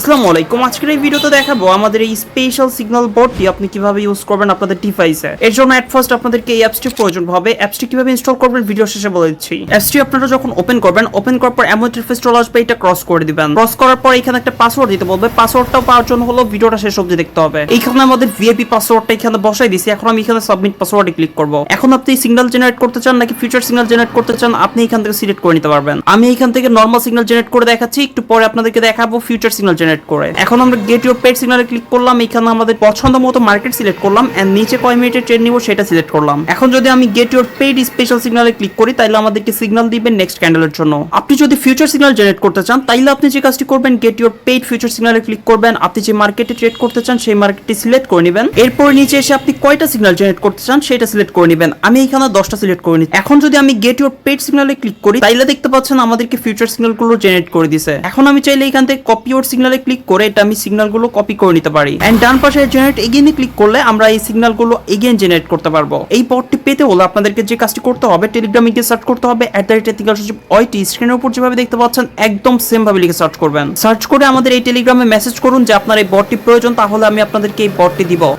আসসালামু আলাইকুম। আজকের এই ভিডিওতে দেখাবো আমাদের এই স্পেশাল সিগন্যাল বোর্ডটি আপনি কিভাবে ইউজ করবেন আপনাদের ডিভাইসে। এর জন্য এট ফার্স্ট আপনাদেরকে এই অ্যাপসটি প্রয়োজন হবে। অ্যাপসটি কিভাবে ইনস্টল করবেন ভিডিও শেষে বলে দিচ্ছি। অ্যাপসটি আপনারা যখন ওপেন করবেন, ওপেন করার পর এমন ইন্টারফেস চলে আসবে, এটা ক্রস করে দিবেন। ক্রস করার পর এখানে একটা পাসওয়ার্ড দিতে বলবে। পাসওয়ার্ডটা পাওয়ার জন্য হলো ভিডিওটা শেষ অবধি দেখতে হবে। এইখানে আমাদের ভিআইপি পাসওয়ার্ডটা এখানে বসাই দিয়েছি। এখন আমি এখানে সাবমিট পাসওয়ার্ডে ক্লিক করব। এখন আপনি সিগন্যাল জেনারেট করতে চান নাকি ফিউচার সিগন্যাল জেনারেট করতে চান, আপনি এখান থেকে সিলেক্ট করে নিতে পারবেন। আমি এখান থেকে নরমাল সিগন্যাল জেনারেট করে দেখাচ্ছি, একটু পরে আপনাদেরকে দেখাবো ফিউচার সিগন্যাল জেনারেট করে। এখন আমরা গেট ইউর পেড সিগন্যালে ক্লিক করলাম। এখানে আমাদের পছন্দ মতো মার্কেট সিলেক্ট করলাম এন্ড নিচে কয় মিনিটের ট্রেন নিব সেটা সিলেক্ট করলাম। এখন যদি আমি গেট ইউর পেড স্পেশাল সিগন্যালে ক্লিক করি তাহলে আমাদেরকে সিগন্যাল দিবেন নেক্সট ক্যান্ডেলের জন্য। আপনি যদি ফিউচার সিগন্যাল জেনারেট করতে চান তাহলে আপনি যে কাজটি করবেন, গেট ইউর পেড ফিউচার সিগন্যালে ক্লিক করবেন। আপনি যে মার্কেটে ট্রেড করতে চান সেই মার্কেটটি সিলেক্ট করে নেবেন। এরপর নিচে এসে আপনি কয়টা সিগন্যাল জেনারেট করতে চান সেটা সিলেক্ট করে নেবেন। আমি এখানে 10টা সিলেক্ট করে নিচ্ছি। এখন যদি আমি গেট ইউর পেড সিগন্যালে ক্লিক করি তাহলে দেখতে পাচ্ছেন আমাদেরকে ফিউচার সিগন্যালগুলো জেনারেট করে দিয়েছে। এখন আমি চাইলে এখান থেকে কপি ইউর সিগন্যালে ক্লিক করে এটা আমি সিগন্যালগুলো কপি করে নিতে পারি। এন্ড ডান পাশে জেনারেট এগেইনে ক্লিক করলে আমরা এই সিগন্যালগুলো এগেইন জেনারেট করতে পারবো। এই পদটি পেতে হলে আপনাদেরকে যে কাজটি করতে হবে, টেলিগ্রামে গিয়ে সার্চ করতে হবে @ethical_oit। স্ক্রিনের উপর যেভাবে দেখতে পাচ্ছেন একদম সেম ভাবে লিখে সার্চ করবেন। সার্চ করে আমাদের এই টেলিগ্রামে মেসেজ করুন যে আপনার এই বটটি প্রয়োজন, তাহলে আমি আপনাদেরকে এই বটটি দিব।